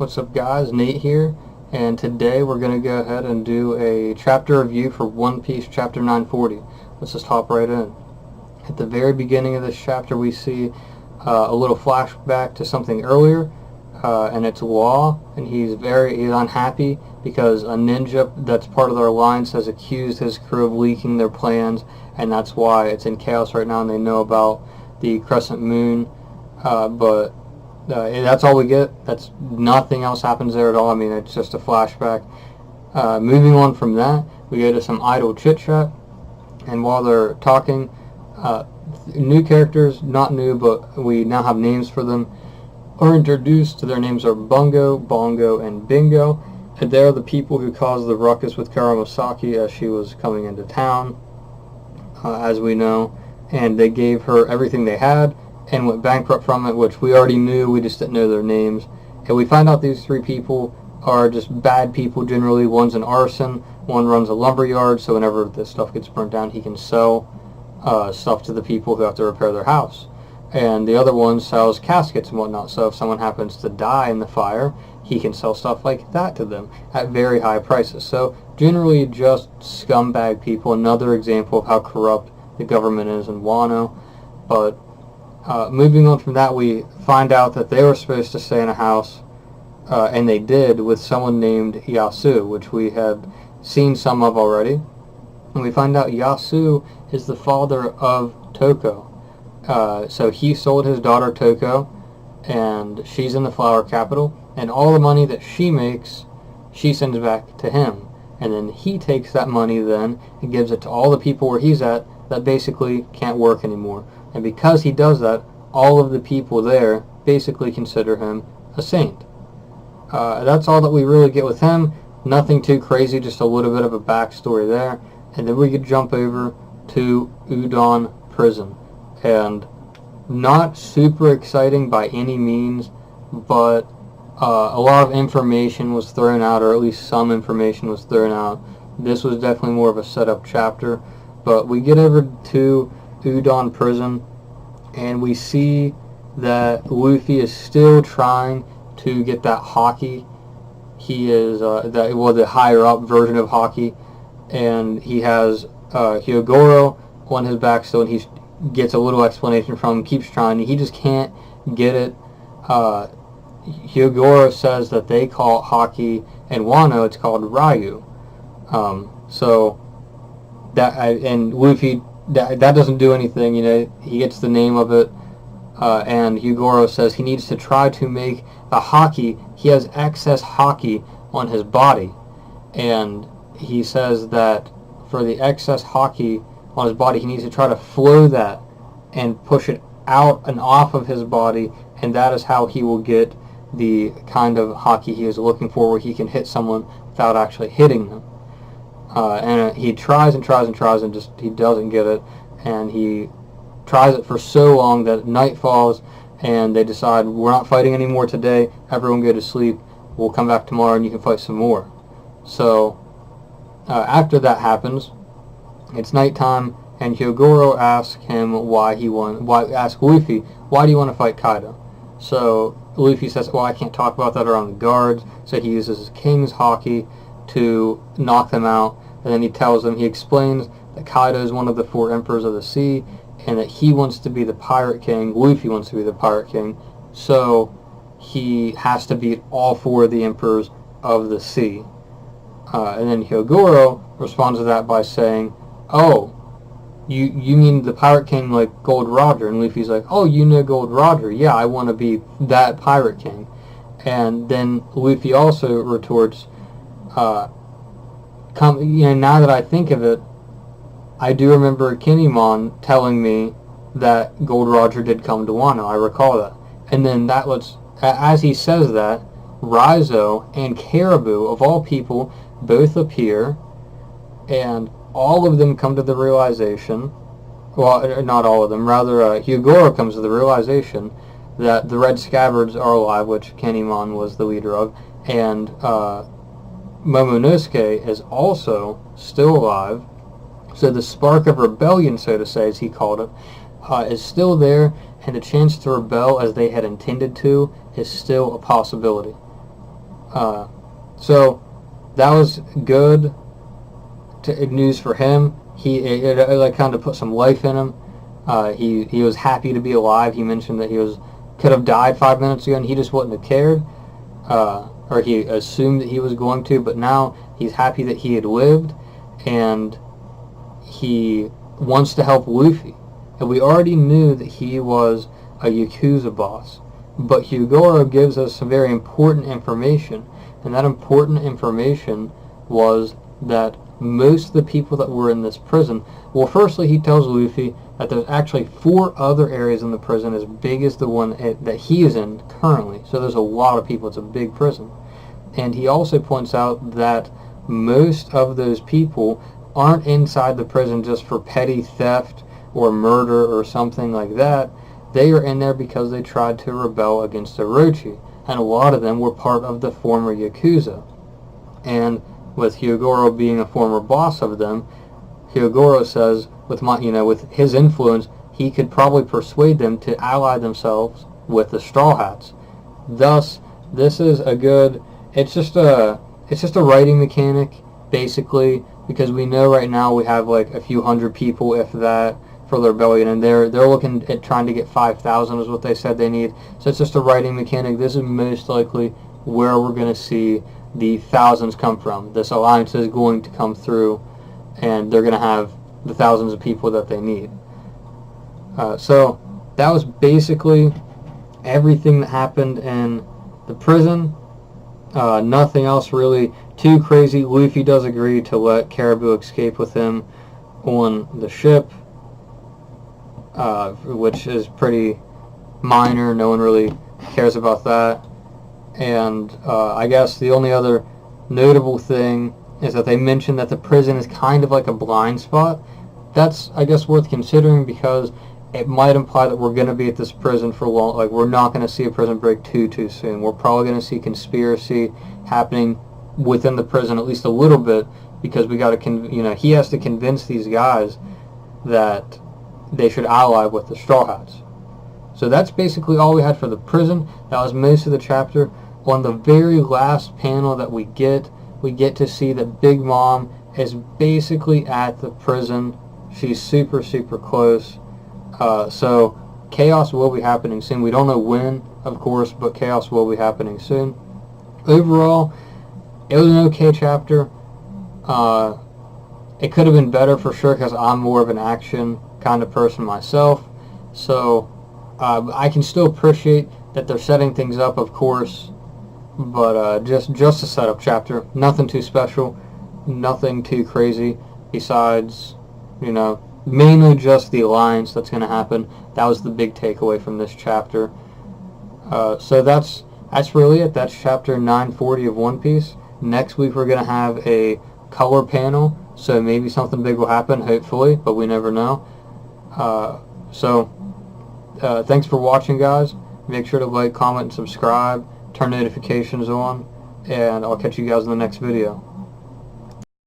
What's up guys, Nate here, and today we're going to go ahead and do a chapter review for One Piece chapter 940. Let's just hop right in. At the very beginning of this chapter we see a little flashback to something earlier, and it's Law, and he's unhappy because a ninja that's part of their alliance has accused his crew of leaking their plans, and that's why it's in chaos right now and they know about the Crescent Moon, but that's all we get. That's nothing else happens there at all. I mean, it's just a flashback. Moving on from that, we go to some idle chit chat, and while they're talking, new characters, not new, but we now have names for them, are introduced. Their names are Bungo, Bongo, and Bingo, and they're the people who caused the ruckus with Karamasaki as she was coming into town, as we know, and they gave her everything they had and went bankrupt from it, which we already knew, we just didn't know their names. And we find out these three people are just bad people generally. One's an arson, one runs a lumber yard, so whenever this stuff gets burnt down he can sell stuff to the people who have to repair their house. And the other one sells caskets and whatnot, so if someone happens to die in the fire, he can sell stuff like that to them at very high prices. So generally just scumbag people, another example of how corrupt the government is in Wano. But moving on from that, we find out that they were supposed to stay in a house, and they did, with someone named Yasu, which we have seen some of already. And we find out Yasu is the father of Toko. So he sold his daughter Toko, and she's in the Flower Capital, and all the money that she makes, she sends back to him. And then he takes that money then and gives it to all the people where he's at that basically can't work anymore. And because he does that, all of the people there basically consider him a saint. That's all that we really get with him. Nothing too crazy, just a little bit of a backstory there. And then we could jump over to Udon Prison. And not super exciting by any means, but a lot of information was thrown out, or at least some information was thrown out. This was definitely more of a setup chapter. But we get over to Udon Prison, and we see that Luffy is still trying to get that Haki. He is the higher up version of Haki, and he has Hyogoro on his back still, and he gets a little explanation from him, keeps trying, he just can't get it. Hyogoro says that they call Haki in Wano, it's called Ryu. And Luffy, that doesn't do anything, you know, he gets the name of it, and Hyogoro says he needs to try to make the Haki, he has excess Haki on his body, and he says that for the excess Haki on his body, he needs to try to flow that and push it out and off of his body, and that is how he will get the kind of Haki he is looking for, where he can hit someone without actually hitting them. And he tries and tries and tries, and just he doesn't get it, and he tries it for so long that night falls, and they decide, we're not fighting anymore today, everyone go to sleep, we'll come back tomorrow and you can fight some more. So after that happens, it's nighttime, and Hyogoro asks him ask Luffy, why do you want to fight Kaido? So Luffy says, well, I can't talk about that around the guards, so he uses his King's Haki to knock them out, and then he explains that Kaido is one of the 4 emperors of the sea, and that he wants to be the Pirate King, Luffy wants to be the Pirate King, so he has to beat all 4 of the emperors of the sea. And then Hyogoro responds to that by saying, oh, you mean the Pirate King like Gold Roger? And Luffy's like, oh, you know Gold Roger, yeah, I want to be that Pirate King. And then Luffy also retorts, now that I think of it, I do remember Kinemon telling me that Gold Roger did come to Wano. I recall that. And then as he says that, Raizo and Caribou, of all people, both appear, and all of them come to the realization, well, not all of them, rather Hyogoro comes to the realization that the Red Scabbards are alive, which Kinemon was the leader of, and Momonosuke is also still alive. So the spark of rebellion, so to say, as he called it, is still there, and the chance to rebel as they had intended to is still a possibility. So that was good news for him. It like kind of put some life in him. He was happy to be alive. He mentioned that he could have died 5 minutes ago and he just wouldn't have cared, or he assumed that he was going to. But now he's happy that he had lived, and he wants to help Luffy. And we already knew that he was a Yakuza boss, but Hyogoro gives us some very important information, and that important information was that most of the people that were in this prison, well, firstly he tells Luffy that there's actually 4 other areas in the prison as big as the one that he is in currently. So there's a lot of people. It's a big prison. And he also points out that most of those people aren't inside the prison just for petty theft or murder or something like that. They are in there because they tried to rebel against Orochi, and a lot of them were part of the former Yakuza. And with Hyogoro being a former boss of them, Hyogoro says with his influence, he could probably persuade them to ally themselves with the Straw Hats. Thus, this is a good. It's just a writing mechanic, basically, because we know right now we have like a few hundred people, if that, for the rebellion, and they're looking at trying to get 5,000 is what they said they need. So it's just a writing mechanic. This is most likely where we're going to see the thousands come from. This alliance is going to come through, and they're going to have the thousands of people that they need. So that was basically everything that happened in the prison. Nothing else really too crazy. Luffy does agree to let Caribou escape with him on the ship, which is pretty minor. No one really cares about that. And I guess the only other notable thing is that they mentioned that the prison is kind of like a blind spot. That's, I guess, worth considering, because it might imply that we're going to be at this prison for long. Like, we're not going to see a prison break too soon. We're probably going to see conspiracy happening within the prison at least a little bit, because we got to, he has to convince these guys that they should ally with the Straw Hats. So that's basically all we had for the prison. That was most of the chapter. On the very last panel that we get to see that Big Mom is basically at the prison. She's super close. So chaos will be happening soon. We don't know when, of course, but chaos will be happening soon. Overall, it was an okay chapter. It could have been better for sure, because I'm more of an action kind of person myself. So I can still appreciate that they're setting things up, of course, but just a setup chapter. Nothing too special, nothing too crazy, besides, mainly just the alliance that's going to happen. That was the big takeaway from this chapter. So that's really it. That's chapter 940 of One Piece. Next week we're going to have a color panel, so maybe something big will happen, hopefully, but we never know. Thanks for watching, guys. Make sure to like, comment, and subscribe. Turn notifications on, and I'll catch you guys in the next video.